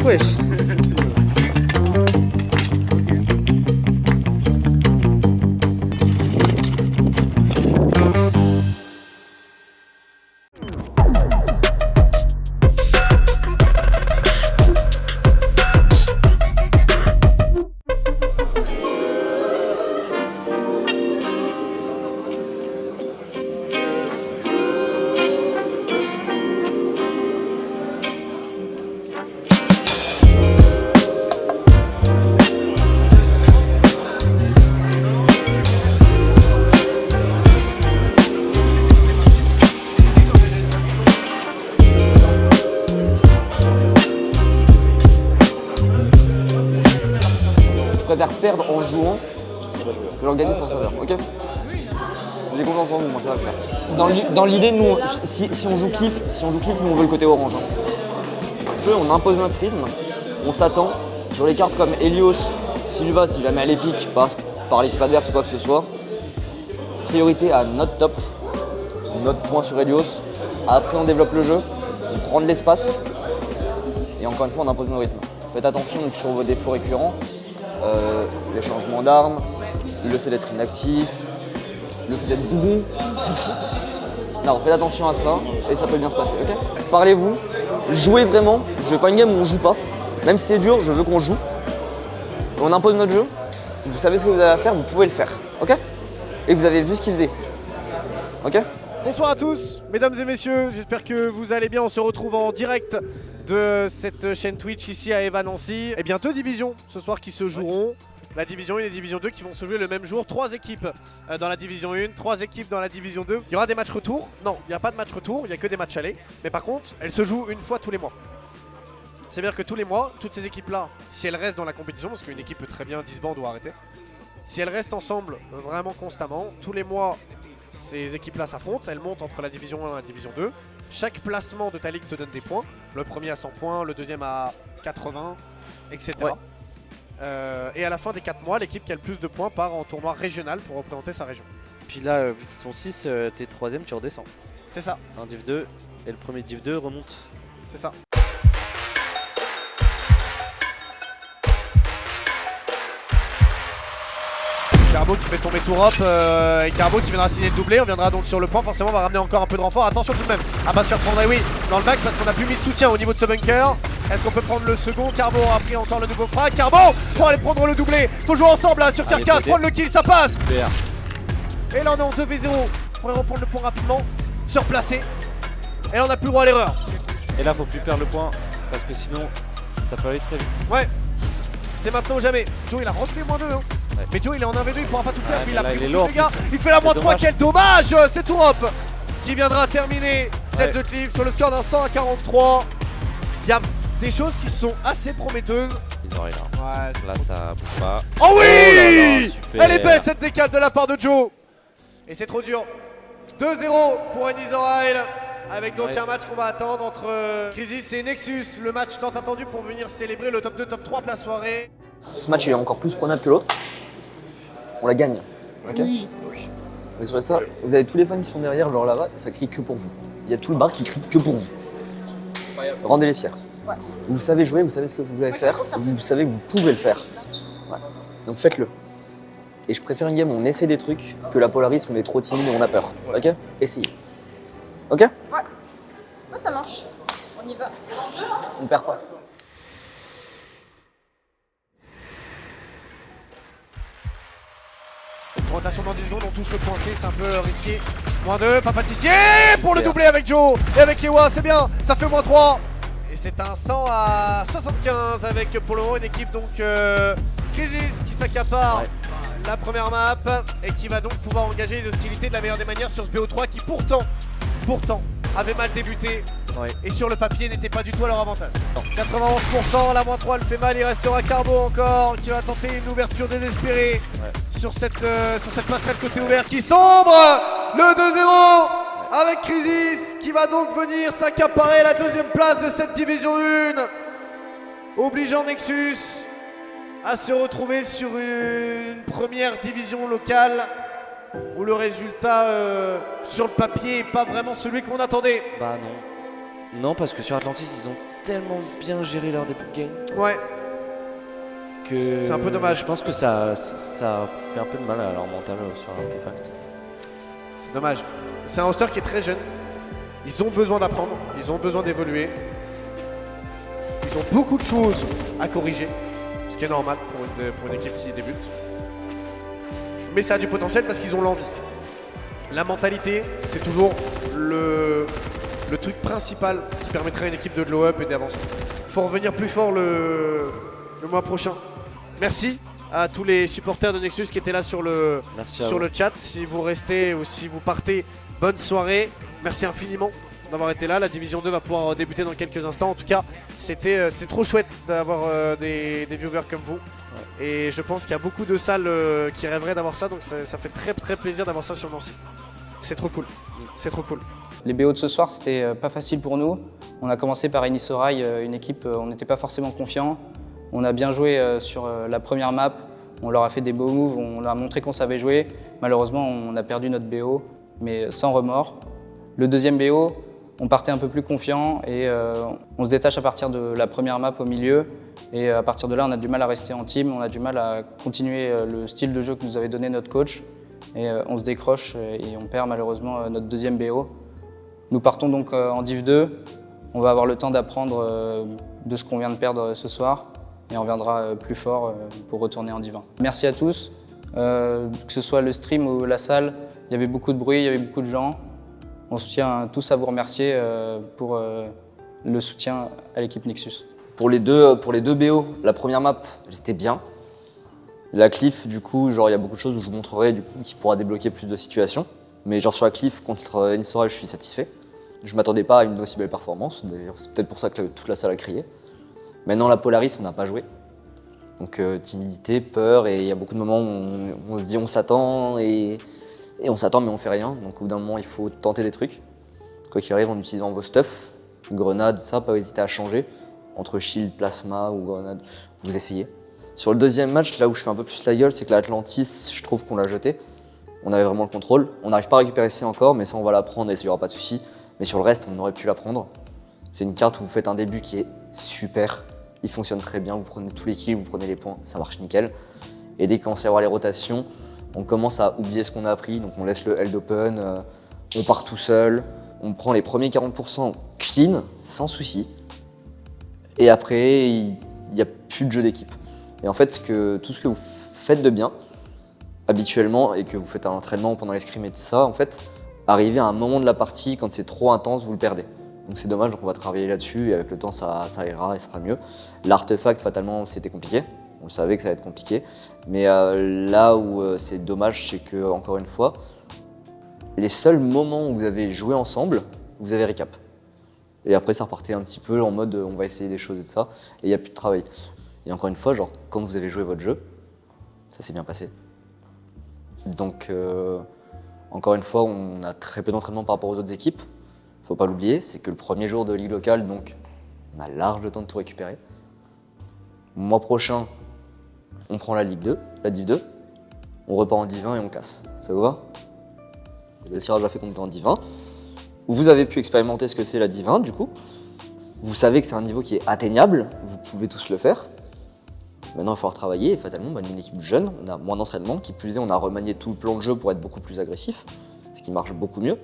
wesh. Je préfère perdre en jouant que en gagner sans sauveur, ok? J'ai confiance en vous, moi ça va le faire. Dans l'idée, nous, si on joue cliff, nous on veut le côté orange. Hein. On impose notre rythme, on s'attend. Sur les cartes comme Helios, Sylva, si jamais elle est pique par l'équipe adverse ou quoi que ce soit, priorité à notre top, notre point sur Helios. Après on développe le jeu, on prend de l'espace et encore une fois on impose nos rythmes. Faites attention donc, sur vos défauts récurrents. Les changements d'armes, le fait d'être inactif, le fait d'être bougon. Non, faites attention à ça et ça peut bien se passer, ok? Parlez-vous, jouez vraiment. Je veux pas une game où on joue pas. Même si c'est dur, je veux qu'on joue. On impose notre jeu. Vous savez ce que vous avez à faire, vous pouvez le faire, ok? Et vous avez vu ce qu'il faisait, ok? Bonsoir à tous, mesdames et messieurs, j'espère que vous allez bien. On se retrouve en direct de cette chaîne Twitch ici à Eva Nancy. Et bien 2 divisions ce soir qui se joueront. La division 1 et la division 2 qui vont se jouer le même jour. 3 équipes dans la division 1, 3 équipes dans la division 2. Il y aura des matchs retour. Non, il n'y a pas de match retour, il n'y a que des matchs allés. Mais par contre, elles se jouent une fois tous les mois. C'est-à-dire que tous les mois, toutes ces équipes-là, si elles restent dans la compétition, parce qu'une équipe peut très bien disband ou arrêter, si elles restent ensemble vraiment constamment, tous les mois, ces équipes-là s'affrontent, elles montent entre la division 1 et la division 2. Chaque placement de ta ligue te donne des points. Le premier à 100 points, le deuxième à 80, etc. Ouais. Et à la fin des 4 mois, l'équipe qui a le plus de points part en tournoi régional pour représenter sa région. Puis là, vu qu'ils sont 6, t'es 3ème, tu redescends. C'est ça. Un div 2 et le premier div 2 remonte. C'est ça. Carbo qui fait tomber tout Europe et Carbo qui viendra signer le doublé. On viendra donc sur le point, forcément on va ramener encore un peu de renfort. Attention tout de même à pas se surprendre oui dans le bac parce qu'on a plus mis de soutien au niveau de ce bunker. Est-ce qu'on peut prendre le second? Carbo a pris encore le nouveau frag. Carbo pour aller prendre le doublé. Faut jouer ensemble là sur Carcass, prendre le kill, ça passe. Super. Et là on est en 2v0 pour reprendre le point rapidement, se replacer. Et là on n'a plus le droit à l'erreur. Et là faut plus perdre le point parce que sinon ça peut aller très vite. Ouais, c'est maintenant ou jamais. Joe il a refait -2 hein. Ouais. Mais Joe il est en 1v2, il pourra pas tout faire, puis il a pris beaucoup de dégâts. Il fait la -3, quel dommage. C'est Tourop qui viendra terminer cette The Cliff sur le score d'un 100 à 43. Il y a des choses qui sont assez prometteuses. Les oreilles là. Ouais, là ça bouge pas. Oh oui, oh là là, elle est belle cette décale de la part de Joe. Et c'est trop dur. 2-0 pour Enisorail. Avec donc un match qu'on va attendre entre Crisis et Nexus. Le match tant attendu pour venir célébrer le top 2, top 3 de la soirée. Ce match il est encore plus prenable que l'autre. On la gagne. Ok. Oui. Mais sur ça, vous avez tous les fans qui sont derrière, genre là-bas, ça crie que pour vous. Il y a tout le bar qui crie que pour vous. Rendez-les fiers. Ouais. Vous savez jouer, vous savez ce que vous allez faire, vous savez que vous pouvez le faire. Ouais. Donc faites-le. Et je préfère une game où on essaie des trucs que la Polaris où on est trop timide et on a peur. Ok? Essayez. Ok? Ouais. Ouais, ça marche. On y va. L'enjeu là? On perd pas. Rotation dans 10 secondes, on touche le point C, c'est un peu risqué. -2, pas pâtissier pour le doublé avec Joe et avec Ewa, c'est bien, ça fait -3. Et c'est un 100 à 75 avec pour le moment une équipe donc Crisis qui s'accapare la première map et qui va donc pouvoir engager les hostilités de la meilleure des manières sur ce BO3 qui pourtant avait mal débuté et sur le papier n'était pas du tout à leur avantage. 91%, la -3 le fait mal, il restera Carbo encore qui va tenter une ouverture désespérée sur cette passerelle côté ouvert qui sombre. Le 2-0 avec Crisis qui va donc venir s'accaparer la 2e place de cette division 1, obligeant Nexus à se retrouver sur une première division locale où le résultat sur le papier n'est pas vraiment celui qu'on attendait. Bah non. Non, parce que sur Atlantis, ils ont tellement bien géré leur début de game Ouais, que c'est un peu dommage. Je pense que ça fait un peu de mal à leur mental sur l'artefact. C'est dommage. C'est un roster qui est très jeune. Ils ont besoin d'apprendre, ils ont besoin d'évoluer. Ils ont beaucoup de choses à corriger, ce qui est normal pour une équipe qui débute. Mais ça a du potentiel parce qu'ils ont l'envie. La mentalité, c'est toujours le truc principal qui permettrait à une équipe de glow up et d'avancer. Il faut revenir plus fort le mois prochain. Merci à tous les supporters de Nexus qui étaient là sur le chat. Si vous restez ou si vous partez, bonne soirée. Merci infiniment d'avoir été là. La division 2 va pouvoir débuter dans quelques instants. En tout cas, c'était trop chouette d'avoir des viewers comme vous. Ouais. Et je pense qu'il y a beaucoup de salles qui rêveraient d'avoir ça. Donc ça fait très très plaisir d'avoir ça sur Nancy. C'est trop cool. C'est trop cool. Les BO de ce soir, c'était pas facile pour nous. On a commencé par Enisorail, une équipe, on n'était pas forcément confiants. On a bien joué sur la première map. On leur a fait des beaux moves, on leur a montré qu'on savait jouer. Malheureusement, on a perdu notre BO, mais sans remords. Le deuxième BO, on partait un peu plus confiant et on se détache à partir de la première map au milieu. Et à partir de là, on a du mal à rester en team, on a du mal à continuer le style de jeu que nous avait donné notre coach. Et on se décroche et on perd malheureusement notre deuxième BO. Nous partons donc en Div 2. On va avoir le temps d'apprendre de ce qu'on vient de perdre ce soir et on reviendra plus fort pour retourner en Div 1. Merci à tous, que ce soit le stream ou la salle, il y avait beaucoup de bruit, il y avait beaucoup de gens. On se tient tous à vous remercier pour le soutien à l'équipe Nexus. Pour les deux BO, la première map, c'était bien. La cliff, du coup, genre il y a beaucoup de choses où je vous montrerai du coup, qui pourra débloquer plus de situations. Mais genre sur la cliff contre Enisorail, je suis satisfait. Je m'attendais pas à une aussi belle performance, d'ailleurs c'est peut-être pour ça que toute la salle a crié. Maintenant la Polaris, on n'a pas joué. Donc timidité, peur, et il y a beaucoup de moments où on se dit on s'attend, et on s'attend mais on fait rien. Donc au bout d'un moment il faut tenter des trucs. Quoi qu'il arrive en utilisant vos stuff, grenades, ça, pas hésiter à changer. Entre shield, plasma ou grenade, vous essayez. Sur le deuxième match, là où je fais un peu plus la gueule, c'est que l'Atlantis, je trouve qu'on l'a jeté. On avait vraiment le contrôle. On n'arrive pas à récupérer C encore, mais ça on va la prendre et il n'y aura pas de souci. Mais sur le reste, on aurait pu la prendre. C'est une carte où vous faites un début qui est super. Il fonctionne très bien, vous prenez tous les kills, vous prenez les points, ça marche nickel. Et dès qu'on commence à avoir les rotations, on commence à oublier ce qu'on a appris. Donc on laisse le held open, on part tout seul, on prend les premiers 40% clean, sans souci. Et après, il n'y a plus de jeu d'équipe. Et en fait, tout ce que vous faites de bien, habituellement, et que vous faites un entraînement pendant les scrims et tout ça, en fait, arrivé à un moment de la partie, quand c'est trop intense, vous le perdez. Donc c'est dommage, donc on va travailler là-dessus, et avec le temps, ça ira et ça sera mieux. L'artefact, fatalement, c'était compliqué. On le savait que ça allait être compliqué. Mais là où c'est dommage, c'est que, encore une fois, les seuls moments où vous avez joué ensemble, vous avez récap. Et après, ça repartait un petit peu en mode on va essayer des choses et de ça, et il n'y a plus de travail. Et encore une fois, genre, quand vous avez joué votre jeu, ça s'est bien passé. Donc, encore une fois, on a très peu d'entraînement par rapport aux autres équipes. Faut pas l'oublier, c'est que le premier jour de ligue locale, donc on a large le temps de tout récupérer. Mois prochain, on prend la Ligue 2, la Div 2, on repart en Div 1 et on casse. Ça vous va? Le tirage a fait qu'on était en Div 1. Vous avez pu expérimenter ce que c'est la Div 1 du coup. Vous savez que c'est un niveau qui est atteignable, vous pouvez tous le faire. Maintenant, il va falloir travailler et fatalement, on est une équipe jeune, on a moins d'entraînement. Qui plus est, on a remanié tout le plan de jeu pour être beaucoup plus agressif, ce qui marche beaucoup mieux.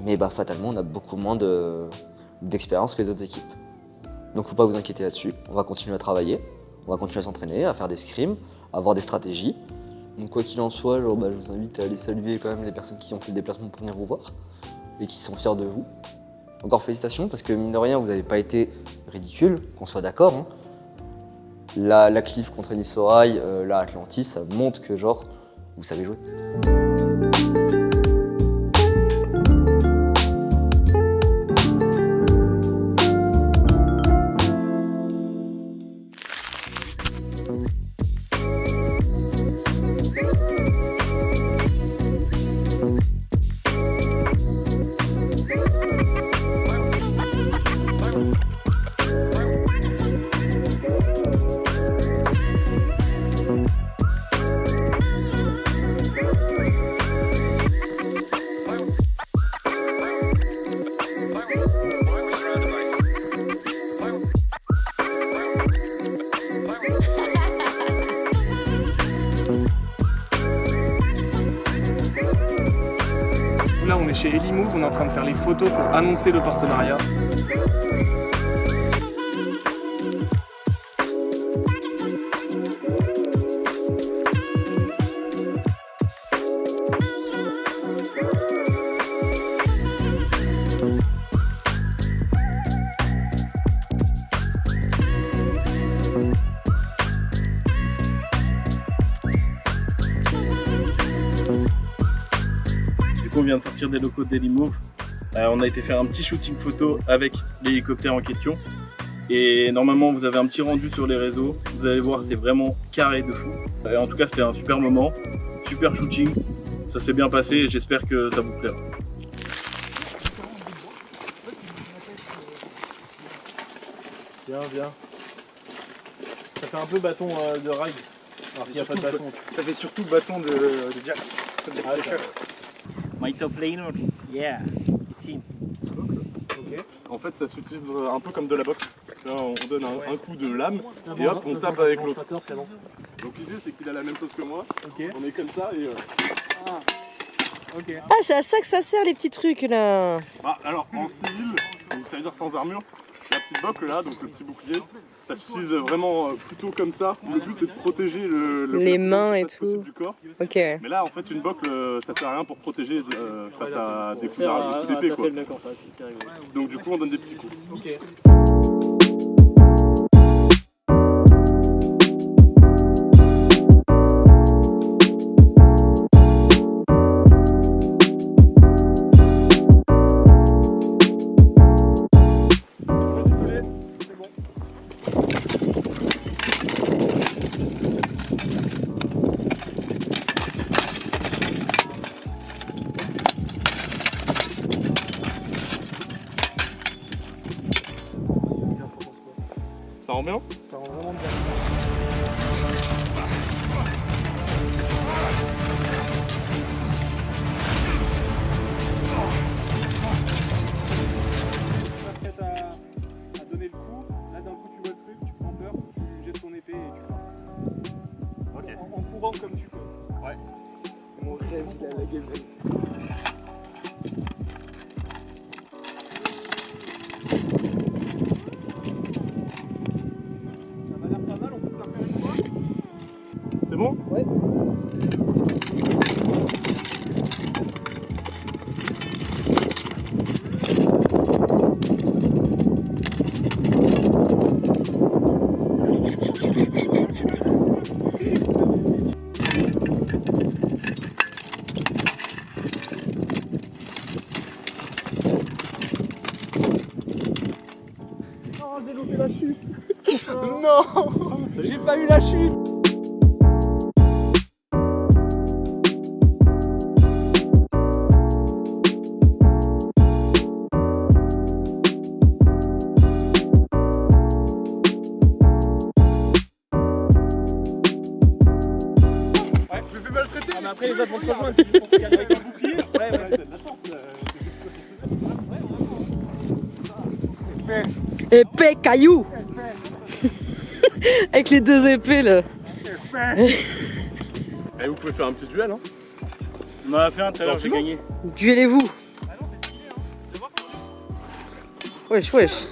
Mais fatalement, on a beaucoup moins d'expérience que les autres équipes. Donc, faut pas vous inquiéter là-dessus. On va continuer à travailler, on va continuer à s'entraîner, à faire des scrims, à avoir des stratégies. Donc, quoi qu'il en soit, je vous invite à aller saluer quand même les personnes qui ont fait le déplacement pour venir vous voir et qui sont fiers de vous. Encore félicitations, parce que mine de rien, vous n'avez pas été ridicule, qu'on soit d'accord. Hein. La Cliff contre Enisorail, la Atlantis, ça montre que genre, vous savez jouer. chez Elimove, on est en train de faire les photos pour annoncer le partenariat. On vient de sortir des locaux d'Elimove. On a été faire un petit shooting photo avec l'hélicoptère en question. Et normalement, vous avez un petit rendu sur les réseaux. Vous allez voir, c'est vraiment carré de fou. Et en tout cas, c'était un super moment, super shooting. Ça s'est bien passé et j'espère que ça vous plaira. Viens, viens. Ça fait un peu bâton de ride. Alors qu'il n'y a pas de bâton. Ça fait surtout bâton de Jax. My top laner, yeah, it's him. Okay. En fait, ça s'utilise un peu comme de la boxe. Là, on donne un coup de lame et hop, on tape avec l'autre. Donc l'idée, c'est qu'il a la même chose que moi. Okay. On est comme ça et... Okay. Ah, c'est à ça que ça sert les petits trucs là. Bah, alors, en civil, donc ça veut dire sans armure, la petite boque là, donc le petit bouclier, ça s'utilise vraiment plutôt comme ça. Le but, c'est de protéger les mains et tout du corps. Ok. Mais là, en fait, une boque, ça sert à rien pour protéger face à des coups d'épée, quoi. Donc du coup, on donne des petits coups. Okay. Ça rend bien? Ça rend vraiment bien. Prête à donner le coup. Là d'un coup tu vois le truc, tu prends peur, tu jettes ton épée et tu pars. Okay. En courant comme tu peux. Ouais. Mon rêve il a la game. C'est bon? Ouais. Oh, j'ai loupé la chute. Non, j'ai pas eu la chute. Ah, mais après les autres vont te rejoindre, c'est juste pour te calmer avec un bouclier. Ouais, ouais, t'as de la chance. Épée caillou. Avec les deux épées là. Et vous pouvez faire un petit duel, hein. On en a fait un tout à l'heure, j'ai gagné. Duelez-vous. Wesh, wesh.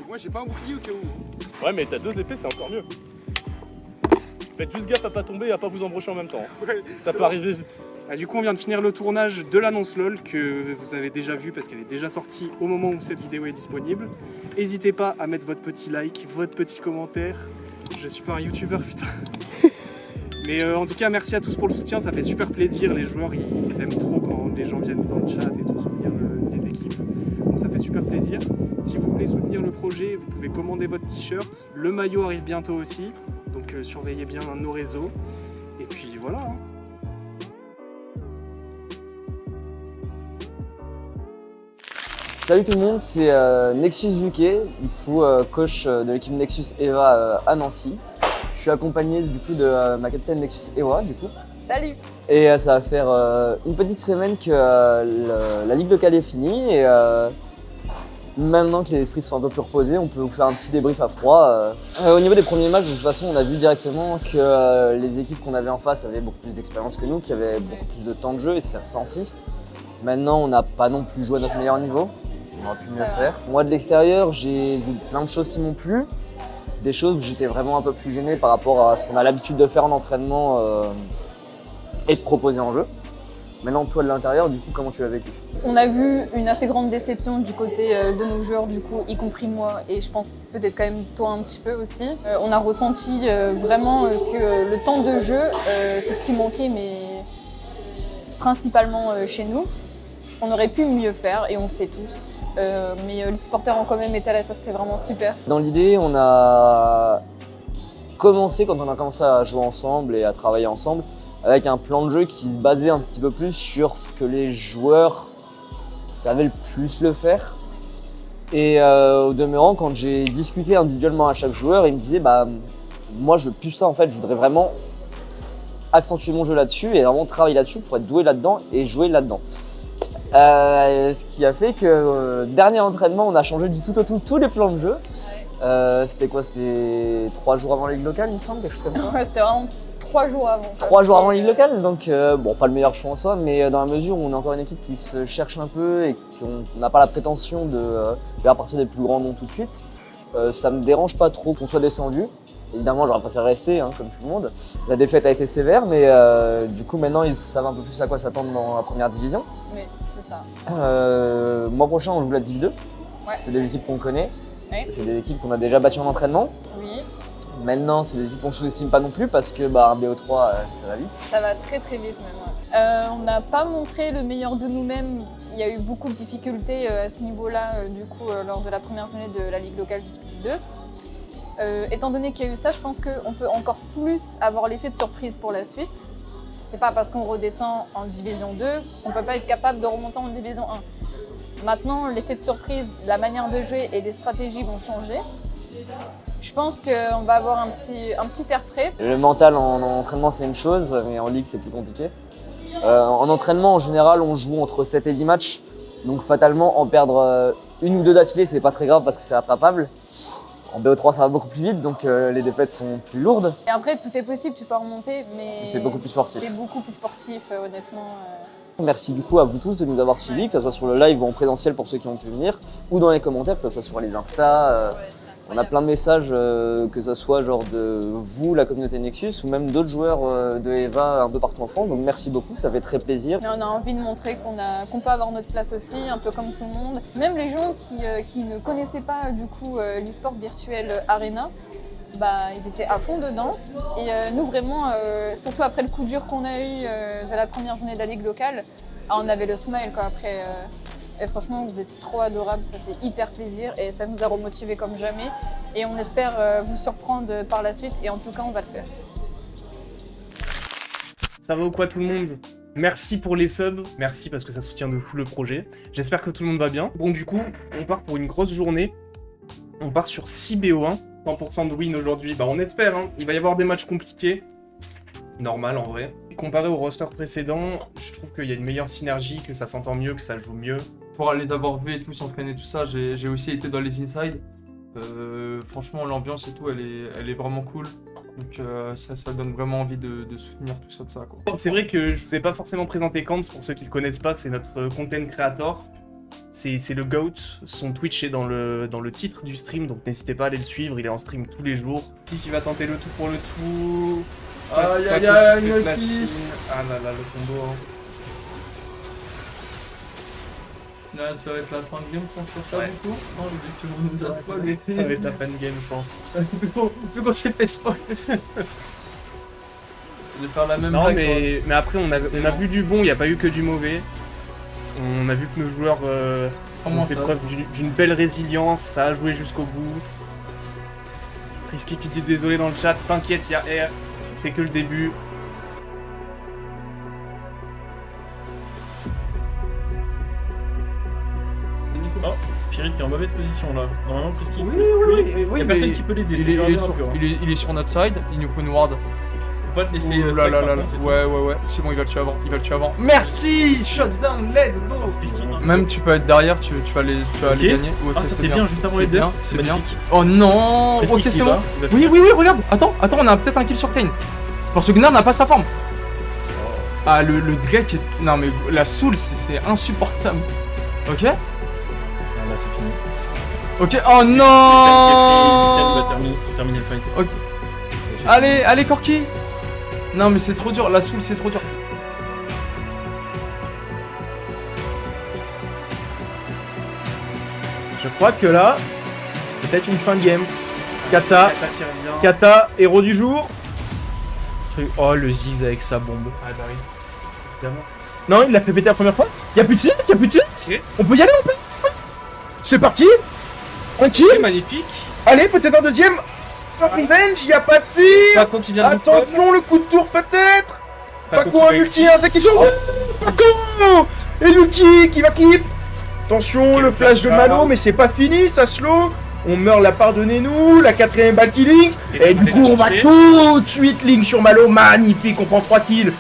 Moi j'ai pas un bouclier au cas où. Ouais, mais t'as deux épées, c'est encore mieux. Faites juste gaffe à pas tomber et à pas vous embrocher en même temps. Ouais, ça peut arriver vite. Ah, du coup, on vient de finir le tournage de l'annonce LOL que vous avez déjà vu parce qu'elle est déjà sortie au moment où cette vidéo est disponible. N'hésitez pas à mettre votre petit like, votre petit commentaire. Je suis pas un youtubeur, putain. Mais en tout cas, merci à tous pour le soutien, ça fait super plaisir. Les joueurs, ils aiment trop quand les gens viennent dans le chat et tout soutenir les équipes. Donc ça fait super plaisir. Si vous voulez soutenir le projet, vous pouvez commander votre t-shirt. Le maillot arrive bientôt aussi. Donc surveillez bien nos réseaux. Et puis voilà. Hein. Salut tout le monde, c'est Nexus Vuquet, du coup coach de l'équipe Nexus EVA à Nancy. Je suis accompagné du coup de ma capitaine Nexus Ewa du coup. Salut. Et ça va faire une petite semaine que la Ligue locale est finie et Maintenant que les esprits sont un peu plus reposés, on peut vous faire un petit débrief à froid. Au niveau des premiers matchs, de toute façon, on a vu directement que les équipes qu'on avait en face avaient beaucoup plus d'expérience que nous, qui avaient beaucoup plus de temps de jeu et c'est ressenti. Maintenant, on n'a pas non plus joué à notre meilleur niveau. On aurait pu mieux faire. Moi, de l'extérieur, j'ai vu plein de choses qui m'ont plu. Des choses où j'étais vraiment un peu plus gêné par rapport à ce qu'on a l'habitude de faire en entraînement et de proposer en jeu. Maintenant, toi de l'intérieur, du coup, comment tu l'as vécu? On a vu une assez grande déception du côté de nos joueurs, du coup, y compris moi, et je pense peut-être quand même toi un petit peu aussi. On a ressenti vraiment que le temps de jeu, c'est ce qui manquait, mais principalement chez nous. On aurait pu mieux faire, et on le sait tous. Mais les supporters ont quand même été là, ça c'était vraiment super. Dans l'idée, on a commencé, quand on a commencé à jouer ensemble et à travailler ensemble, avec un plan de jeu qui se basait un petit peu plus sur ce que les joueurs savaient le plus le faire. Et au demeurant, quand j'ai discuté individuellement à chaque joueur, il me disait bah moi je veux plus ça en fait, je voudrais vraiment accentuer mon jeu là-dessus et vraiment travailler là-dessus pour être doué là-dedans et jouer là-dedans. Ce qui a fait que dernier entraînement, on a changé du tout au tout tous les plans de jeu. C'était quoi? C'était 3 jours avant la Ligue locale, il me semble, quelque chose comme ça. Ouais, c'était vraiment 3 jours avant. 3 jours avant la Ligue locale, donc bon, pas le meilleur choix en soi, mais dans la mesure où on est encore une équipe qui se cherche un peu et qu'on n'a pas la prétention de faire partie des plus grands noms tout de suite, ça me dérange pas trop qu'on soit descendu. Évidemment, j'aurais préféré rester, hein, comme tout le monde. La défaite a été sévère, mais du coup, maintenant, ils savent un peu plus à quoi s'attendre dans la première division. Oui, c'est ça. Mois prochain, on joue la Div 2. Ouais. C'est des équipes qu'on connaît. Ouais. C'est des équipes qu'on a déjà battues en entraînement. Oui. Maintenant, c'est des équipes qu'on sous-estime pas non plus parce que un BO3, ça va vite. Ça va très très vite même. On n'a pas montré le meilleur de nous-mêmes. Il y a eu beaucoup de difficultés à ce niveau-là, du coup, lors de la première journée de la Ligue locale du Split 2. Étant donné qu'il y a eu ça, je pense qu'on peut encore plus avoir l'effet de surprise pour la suite. C'est pas parce qu'on redescend en Division 2 qu'on peut pas être capable de remonter en Division 1. Maintenant, l'effet de surprise, la manière de jouer et les stratégies vont changer. Je pense qu'on va avoir un petit air frais. Le mental en entraînement, c'est une chose, mais en Ligue, c'est plus compliqué. En entraînement, en général, on joue entre 7 et 10 matchs. Donc fatalement, en perdre une ou deux d'affilée, c'est pas très grave parce que c'est rattrapable. En BO3, ça va beaucoup plus vite, donc les défaites sont plus lourdes. Et après, tout est possible, tu peux remonter, mais c'est beaucoup plus sportif. C'est beaucoup plus sportif, honnêtement. Merci du coup à vous tous de nous avoir suivis, que ce soit sur le live ou en présentiel pour ceux qui ont pu venir, ou dans les commentaires, que ce soit sur les Insta. On a plein de messages, que ce soit genre de vous, la communauté Nexus, ou même d'autres joueurs de EVA un peu partout en France. Donc merci beaucoup, ça fait très plaisir. Mais on a envie de montrer qu'on peut avoir notre place aussi, un peu comme tout le monde. Même les gens qui ne connaissaient pas du coup l'e-sport virtuel Arena, ils étaient à fond dedans. Et nous vraiment, surtout après le coup dur qu'on a eu de la première journée de la Ligue locale, on avait le smile quoi, après. Et franchement, vous êtes trop adorables, ça fait hyper plaisir et ça nous a remotivés comme jamais. Et on espère vous surprendre par la suite et en tout cas, on va le faire. Ça va ou quoi tout le monde? Merci pour les subs, merci parce que ça soutient de fou le projet. J'espère que tout le monde va bien. Bon du coup, on part pour une grosse journée. On part sur 6 BO1, 100% de win aujourd'hui. On espère, hein. Il va y avoir des matchs compliqués. Normal en vrai. Comparé au roster précédent, je trouve qu'il y a une meilleure synergie, que ça s'entend mieux, que ça joue mieux. Pour les avoir vus et tout, s'entraîner, tout ça, j'ai aussi été dans les inside. Franchement, l'ambiance et tout, elle est vraiment cool. Donc ça donne vraiment envie de soutenir tout ça de ça, quoi. C'est vrai que je vous ai pas forcément présenté Kans, pour ceux qui le connaissent pas, c'est notre content creator. C'est le GOAT, son Twitch est dans le titre du stream, donc n'hésitez pas à aller le suivre, il est en stream tous les jours. Qui va tenter le tout pour le tout? Aïe aïe aïe, une piste. Ah là là, le combo. Hein. Là, ça va être la fin de game sans sur ça, Ouais. du coup. Non, l'objectif nous a pas laissé. Ça va être la fin de game, je pense. Vu qu'on s'est fait spoil. De faire la même Non, blague, mais après, on a vu du bon, il n'y a pas eu que du mauvais. On a vu que nos joueurs ont fait preuve d'une belle résilience, ça a joué jusqu'au bout. Risky qui dit désolé dans le chat, t'inquiète, il y a R, c'est que le début. Oh, Spirit qui est en mauvaise position là. Normalement, Prisky. Oui, il y a personne qui peut l'aider. il est sur notre side, il nous faut une ward. Faut pas te laisser. Ouh là là là là. Ouais. C'est bon, il va le tuer avant. Merci. Shutdown, let's go. Même tu peux être derrière, tu vas les gagner. Ah, c'était bien juste avant les deux. C'est bien. Oh non. Ok, c'est bon. Oui, regarde. Attends, on a peut-être un kill sur Kane. Parce que Gnar n'a pas sa forme. Ah, le Drake est... Non, mais la Soul, c'est insupportable. Ok. Ah, là, c'est fini. Ok, oh non. Lucian va terminer le fight. Ok. Allez, Corki. Non, mais c'est trop dur. La Soul, c'est trop dur. Je crois que là, peut-être une fin de game. Kata, héros du jour. Oh, le Ziggs avec sa bombe. Ah bah oui. Évidemment. Non, il l'a fait péter la première fois. Y'a plus de silence, On peut y aller, C'est parti. Un kill. Magnifique. Allez, peut-être un deuxième. Revenge, y'a pas de fil. Paco qui vient de Attention, le coup de tour peut-être. Paco un ulti, un exécution. Paco. Et l'ulti qui va keep. Attention, le flash de Malo, mais c'est pas fini, ça slow. On meurt, la pardonnez-nous, la 4ème balle qui link. Et du coup, on va tout de suite link sur Malo. Magnifique, on prend 3 kills.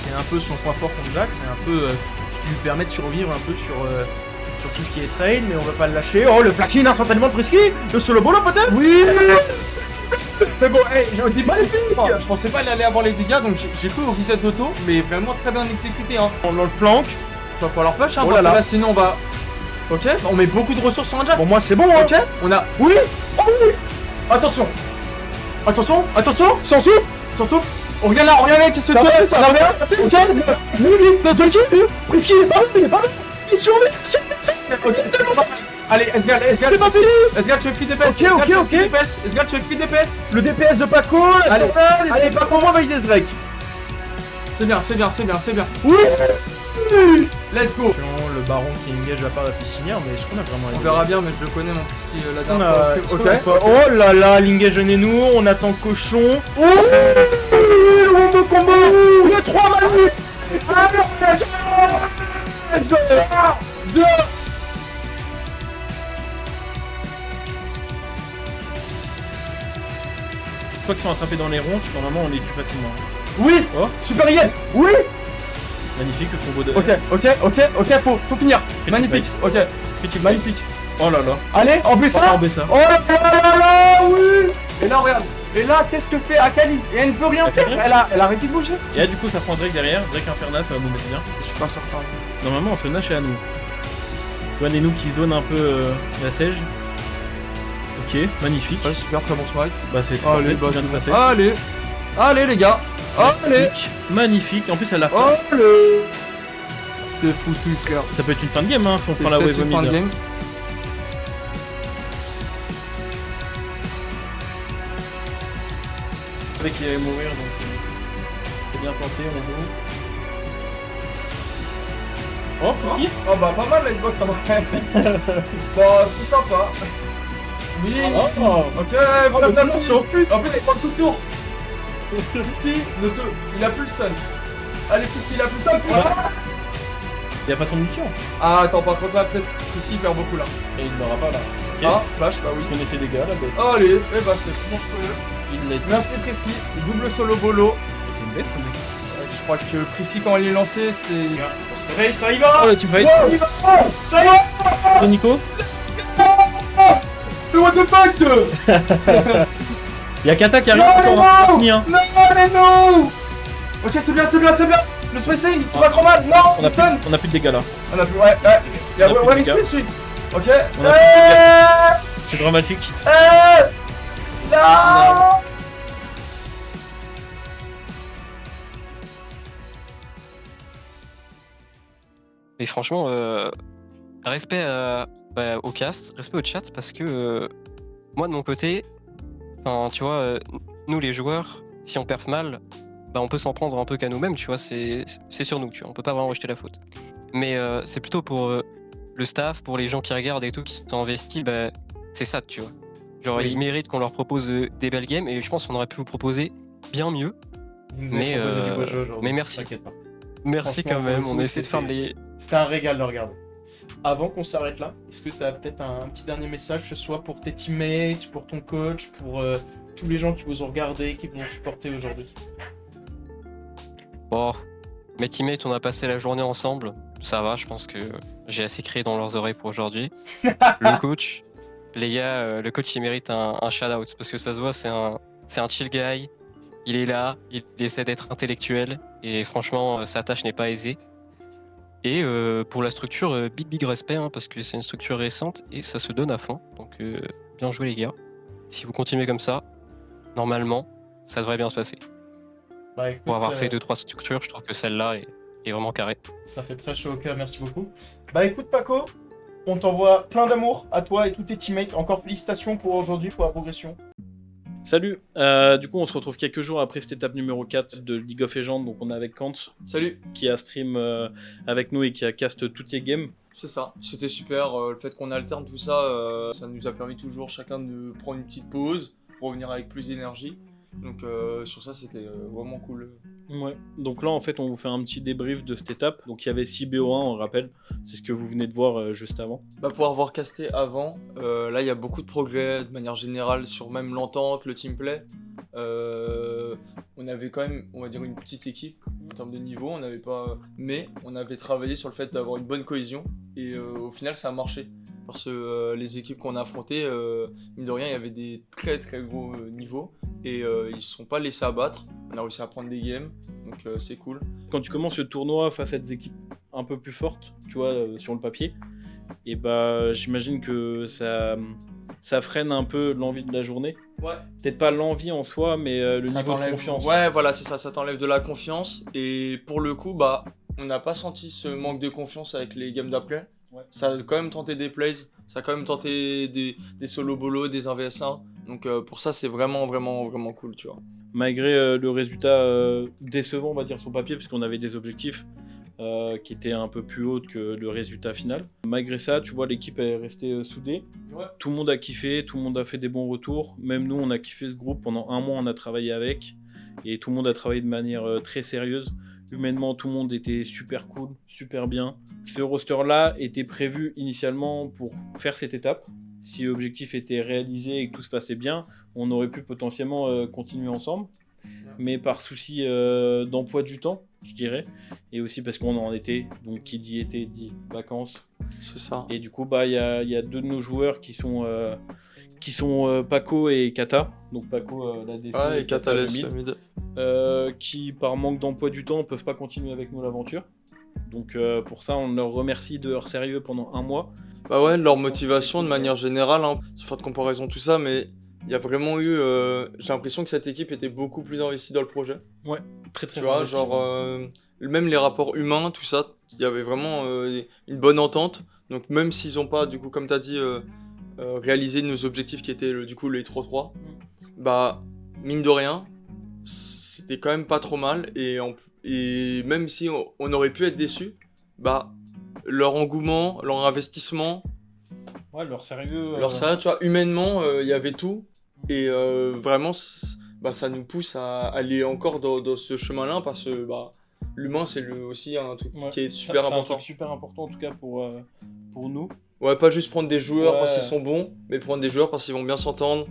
C'est un peu son point fort contre Jack, c'est un peu ce qui lui permet de survivre un peu sur tout ce qui est trade, mais on va pas le lâcher. Oh, le flashing instantanément de Frisky. Le solo bolo peut-être. Oui. C'est bon, hey, j'ai été magnifique. Je pensais pas aller avoir les dégâts, donc j'ai fait au reset auto, mais vraiment très bien exécuté. Hein. Dans le flank. Il va falloir push, hein, Oh là là. sinon on va... Ok, on met beaucoup de ressources sur un Jax. Pour moi c'est bon, hein. Ok, on a... Oui. Oh oui. Attention. Sans souffle. On regarde là, qui se fait. Ça va bien. Ok, Frisky, il est pas mal. Il survit. Ok, allez, Esgal, C'est pas fini. Esgal, tu fais free DPS. Ok. Esgal, tu fais free DPS. Le DPS de Paco. Allez, Paco, on va valider ce Drake. C'est bien. Oui. Let's go. Le baron qui engage la part de la piscinière, mais est-ce qu'on a vraiment... On verra bien, mais je le connais mon Frisky la On dernière a... fois. Ok. Oh là là, l'engage nous, on attend cochon. Oh, on de combo. Le 3 Manu. Deux. Quand ils sont attrapés dans les ronds, normalement on les tue facilement. Oui. Oh. Super yes. Oui. Magnifique le combo de... Ok, faut finir. Magnifique, ok. Magnifique. Oh là là. Allez, en ça. Oh là là, oui. Et là, regarde. Et là, qu'est-ce que fait Akali? Et elle ne peut rien faire. Elle a arrêté de bouger. Et là du coup ça prend Drake derrière, Drake Infernal, ça va nous mettre bien. Je suis pas certain. Normalement on se Nash est à nous. One et nous qui zone un peu la Sage. Ok, magnifique. Ouais, super, très bon smite. Bah c'est Allez, qui vient de passer. Allez les gars. Allez. Magnifique, en plus elle a fait. Allez. C'est foutu, clair. Ça peut être une fin de game hein, si on prend la wave au mid. Je savais qu'il allait mourir donc c'est bien tenté, on joue. Oh, qui Oh bah pas mal la hitbox ça va. Bon, c'est sympa. Oui. Oh. Ok, voilà la morceau. En plus, il prend le coup de tour. Frisky, il a plus le sun. Allez, Frisky, il a plus le sun. Il a pas son mission. Ah, attends, par contre là, peut-être Frisky il perd beaucoup là. Et il n'aura pas là. Okay. Ah, flash, bah oui. Il connaît ses dégâts là, bête. Allez, et bah c'est monstrueux. Il l'a dit. Merci Frisky, double solo bolo. Et c'est une bête, mec. Je crois que Frisky quand il est lancé, c'est... On se réveille, ça y va. Oh le teamfight. Ça y va. Oh Nico. Mais what the fuck. Y'a Kata qui arrive Non, fini, hein. non, mais non. Ok, c'est bien. Le spacing, c'est pas trop mal. Non, On a plus de dégâts là. On a plus, ouais. Il y a On a plus de one dégâts. XP dessus. Ok. On a plus de dégâts. C'est dramatique. Non. Et franchement, respect au cast, respect au chat, parce que moi de mon côté, tu vois, nous les joueurs, si on perf mal, on peut s'en prendre un peu qu'à nous-mêmes, tu vois, c'est sur nous, tu vois, on peut pas vraiment rejeter la faute. Mais c'est plutôt pour le staff, pour les gens qui regardent et tout, qui sont investis, c'est ça, tu vois. Genre, Oui. ils méritent qu'on leur propose des belles games, et je pense qu'on aurait pu vous proposer bien mieux. Mais merci. T'inquiète pas. Merci Franchement, quand même, pour le on coup, essaie de faire c'était- les... C'était un régal de regarder. Avant qu'on s'arrête là, est-ce que tu as peut-être un petit dernier message, ce soit pour tes teammates, pour ton coach, pour tous les gens qui vous ont regardé, qui vous ont supporté aujourd'hui? Bon, mes teammates, on a passé la journée ensemble. Ça va, je pense que j'ai assez crié dans leurs oreilles pour aujourd'hui. Le coach, les gars, le coach il mérite un shout-out parce que ça se voit, c'est un chill guy. Il est là, il essaie d'être intellectuel et franchement, sa tâche n'est pas aisée. Et pour la structure, big respect parce que c'est une structure récente et ça se donne à fond. Donc bien joué les gars. Si vous continuez comme ça, normalement, ça devrait bien se passer. Bah, écoute, pour avoir fait 2-3 structures, je trouve que celle-là est vraiment carrée. Ça fait très chaud au cœur, merci beaucoup. Bah écoute Paco, on t'envoie plein d'amour à toi et tous tes teammates. Encore félicitations pour aujourd'hui, pour la progression. Salut, du coup on se retrouve quelques jours après cette étape numéro 4 de League of Legends, donc on est avec Kant. Salut. Qui a stream avec nous et qui a cast toutes les games. C'est ça, c'était super, le fait qu'on alterne tout ça, ça nous a permis toujours chacun de prendre une petite pause, pour revenir avec plus d'énergie. Donc sur ça c'était vraiment cool. Ouais, donc là en fait on vous fait un petit débrief de cette étape. Donc il y avait 6 BO1 on rappelle, c'est ce que vous venez de voir juste avant. Bah pour avoir casté avant, là il y a beaucoup de progrès de manière générale sur même l'entente, le teamplay. On avait quand même, on va dire, une petite équipe en termes de niveau, on n'avait pas... mais on avait travaillé sur le fait d'avoir une bonne cohésion et au final ça a marché. Parce que les équipes qu'on a affrontées, mine de rien, il y avait des très très gros niveaux et ils se sont pas laissés abattre. On a réussi à prendre des games, donc c'est cool. Quand tu commences le tournoi face à des équipes un peu plus fortes, tu vois, sur le papier, et bah j'imagine que ça freine un peu l'envie de la journée. Ouais. Peut-être pas l'envie en soi, mais le ça niveau de confiance. Ouais, voilà, c'est ça, ça t'enlève de la confiance. Et pour le coup, bah, on n'a pas senti ce manque de confiance avec les games d'après. Ouais. Ça a quand même tenté des plays, ça a quand même tenté des solo bolos, des 1vs1. Donc pour ça, c'est vraiment cool, tu vois. Malgré le résultat décevant, on va dire, sur le papier, puisqu'on avait des objectifs qui étaient un peu plus hauts que le résultat final. Malgré ça, tu vois, l'équipe est restée soudée. Ouais. Tout le monde a kiffé, tout le monde a fait des bons retours. Même nous, on a kiffé ce groupe. Pendant un mois, on a travaillé avec. Et tout le monde a travaillé de manière très sérieuse. Humainement, tout le monde était super cool, super bien. Ce roster-là était prévu initialement pour faire cette étape. Si l'objectif était réalisé et que tout se passait bien, on aurait pu potentiellement continuer ensemble. Mais par souci d'emploi du temps, je dirais, et aussi parce qu'on en était, donc qui dit été dit vacances. C'est ça. Et du coup, bah il y a deux de nos joueurs qui sont Paco et Kata. Donc Paco la DC et Kata le mid. Qui par manque d'emploi du temps peuvent pas continuer avec nous l'aventure. Donc pour ça, on leur remercie de leur sérieux pendant un mois. Bah ouais, leur motivation de manière générale, hein, sans faire de comparaison tout ça, mais il y a vraiment eu, j'ai l'impression que cette équipe était beaucoup plus investie dans le projet. Ouais, très tu vois, genre même les rapports humains, tout ça, il y avait vraiment une bonne entente. Donc même s'ils n'ont pas, du coup, comme tu as dit, réalisé nos objectifs qui étaient du coup les 3-3, bah mine de rien, c'était quand même pas trop mal. Et même si on aurait pu être déçus, bah leur engouement, leur investissement, ouais, leur sérieux, tu vois, humainement, il y avait tout. Et vraiment, bah, ça nous pousse à aller encore dans ce chemin-là parce que bah, l'humain, c'est aussi un truc qui est super important. C'est un truc super important en tout cas pour nous. Ouais, pas juste prendre des joueurs parce qu'ils sont bons, mais prendre des joueurs parce qu'ils vont bien s'entendre,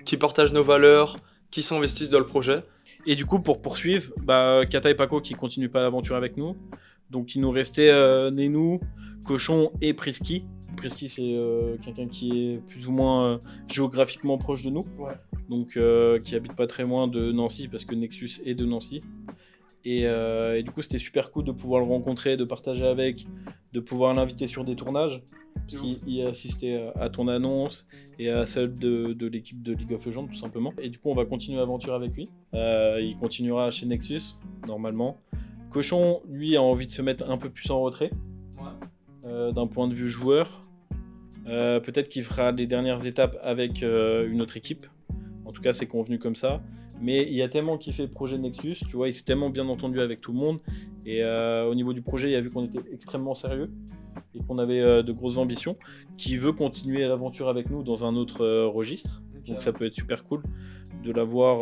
qui partagent nos valeurs, qui s'investissent dans le projet. Et du coup, pour poursuivre, bah, Kata et Paco qui continuent pas l'aventure avec nous. Donc il nous restait Nenou, Cochon et Prisky. Prisky, c'est quelqu'un qui est plus ou moins géographiquement proche de nous. Ouais. Donc qui habite pas très loin de Nancy parce que Nexus est de Nancy. Et du coup, c'était super cool de pouvoir le rencontrer, de partager avec, de pouvoir l'inviter sur des tournages. Parce qu'il assistait à ton annonce et à celle de l'équipe de League of Legends, tout simplement. Et du coup, on va continuer l'aventure avec lui. Il continuera chez Nexus, normalement. Cochon, lui, a envie de se mettre un peu plus en retrait. Ouais. D'un point de vue joueur. Peut-être qu'il fera les dernières étapes avec une autre équipe. En tout cas, c'est convenu comme ça. Mais il a tellement kiffé le projet Nexus, tu vois, il s'est tellement bien entendu avec tout le monde. Et au niveau du projet, il a vu qu'on était extrêmement sérieux et qu'on avait de grosses ambitions, qui veut continuer l'aventure avec nous dans un autre registre. Donc ça peut être super cool. de l'avoir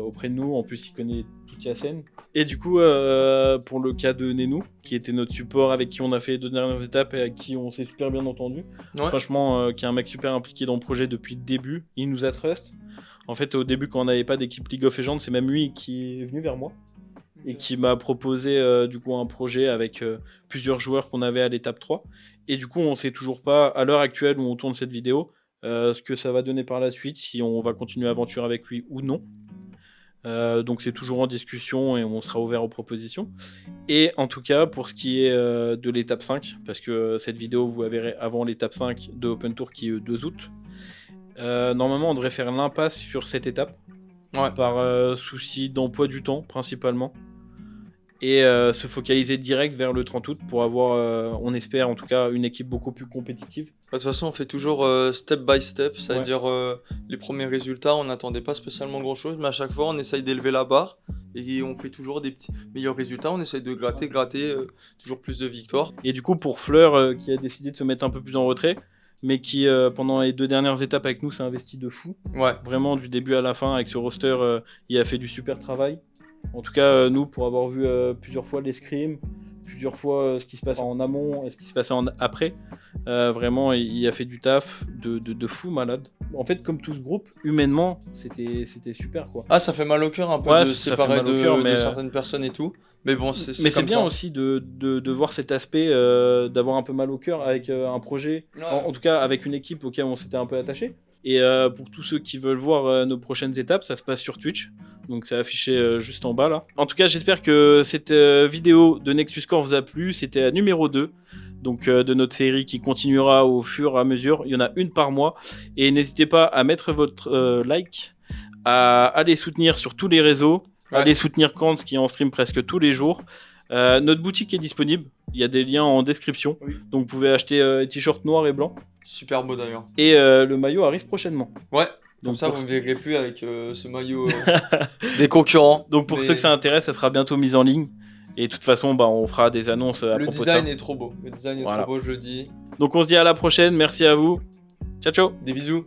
auprès de nous. En plus, il connaît toute la scène. Et du coup, pour le cas de Nenou, qui était notre support, avec qui on a fait les 2 dernières étapes et avec qui on s'est super bien entendu. Ouais. Franchement, qui est un mec super impliqué dans le projet depuis le début. Il nous a trust. En fait, au début, quand on n'avait pas d'équipe League of Legends, c'est même lui qui est venu vers moi et qui m'a proposé du coup un projet avec plusieurs joueurs qu'on avait à l'étape 3. Et du coup, on sait toujours pas, à l'heure actuelle où on tourne cette vidéo, ce que ça va donner par la suite, si on va continuer l'aventure avec lui ou non. Donc c'est toujours en discussion et on sera ouvert aux propositions. Et en tout cas, pour ce qui est de l'étape 5, parce que cette vidéo, vous la verrez avant l'étape 5 de Open Tour qui est le 2 août, normalement, on devrait faire l'impasse sur cette étape, par souci d'emploi du temps principalement, et se focaliser direct vers le 30 août pour avoir, on espère en tout cas, une équipe beaucoup plus compétitive. De toute façon, on fait toujours step by step, c'est-à-dire les premiers résultats, on n'attendait pas spécialement grand-chose, mais à chaque fois, on essaye d'élever la barre et on fait toujours des petits meilleurs résultats, on essaye de gratter, toujours plus de victoires. Et du coup, pour Fleur, qui a décidé de se mettre un peu plus en retrait, mais qui, pendant les 2 dernières étapes avec nous, s'est investi de fou. Ouais. Vraiment, du début à la fin, avec ce roster, il a fait du super travail. En tout cas, nous, pour avoir vu plusieurs fois les scrims, plusieurs fois ce qui se passe en amont et ce qui se passait après, vraiment, il a fait du taf de fou malade. En fait, comme tout ce groupe, humainement, c'était super, quoi. Ah, ça fait mal au cœur un peu de se séparer de certaines personnes et tout. Mais bon, c'est mais c'est bien aussi de voir cet aspect, d'avoir un peu mal au cœur avec un projet, en tout cas avec une équipe auquel on s'était un peu attaché. Et pour tous ceux qui veulent voir nos prochaines étapes, ça se passe sur Twitch. Donc c'est affiché juste en bas là. En tout cas, j'espère que cette vidéo de Nexus Core vous a plu. C'était la numéro 2 donc, de notre série qui continuera au fur et à mesure. Il y en a une par mois. Et n'hésitez pas à mettre votre like, à aller soutenir sur tous les réseaux, à aller soutenir Kans qui est en stream presque tous les jours. Notre boutique est disponible. Il y a des liens en description. Donc vous pouvez acheter les t-shirts noirs et blancs. Super beau d'ailleurs. Et le maillot arrive prochainement. Ouais. Donc ça, vous ne verrez plus avec ce maillot des concurrents. Donc pour ceux que ça intéresse, ça sera bientôt mis en ligne. Et de toute façon, on fera des annonces à propos de ça. Le design est trop beau. Le design est trop beau, je le dis. Donc on se dit à la prochaine. Merci à vous. Ciao, ciao. Des bisous.